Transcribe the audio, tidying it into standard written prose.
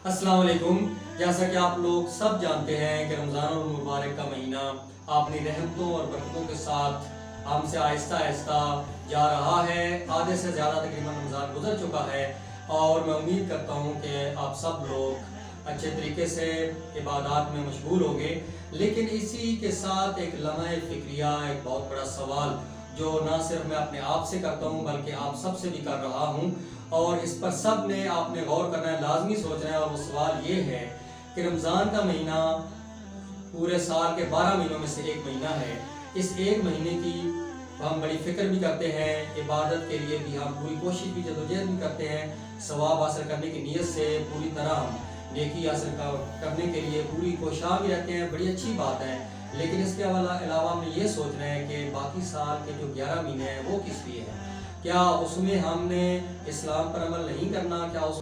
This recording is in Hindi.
अस्सलाम वालेकुम। जैसा कि आप लोग सब जानते हैं कि रमज़ान और मुबारक का महीना अपनी रहमतों और बरकतों के साथ हमसे आहिस्ता आहिस्ता जा रहा है। आधे से ज़्यादा तकरीबन रमज़ान गुजर चुका है और मैं उम्मीद करता हूँ कि आप सब लोग अच्छे तरीके से इबादत में मशगूल होंगे। लेकिन इसी के साथ एक लम्हा फ़िक्रिया, एक बहुत बड़ा सवाल जो ना सिर्फ मैं अपने आप से करता हूँ बल्कि आप सब से भी कर रहा हूँ, और इस पर सब ने आपने गौर करना है, लाजमी सोचना है। और वो सवाल ये है कि रमज़ान का महीना पूरे साल के 12 महीनों में से एक महीना है। इस एक महीने की हम बड़ी फ़िक्र भी करते हैं, इबादत के लिए भी हम पूरी कोशिश भी जदोजहद भी करते हैं, सवाब हासिल करने की नीयत से पूरी तरह हम नेकी हासिल करने के लिए पूरी कोशिश भी रहते हैं। बड़ी अच्छी बात है। लेकिन इसके अलावा हमें ये सोचना है कि बाकी साल के जो 11 महीने हैं वो किस लिए हैं। क्या उसमें हमने इस्लाम पर अमल नहीं करना? क्या उस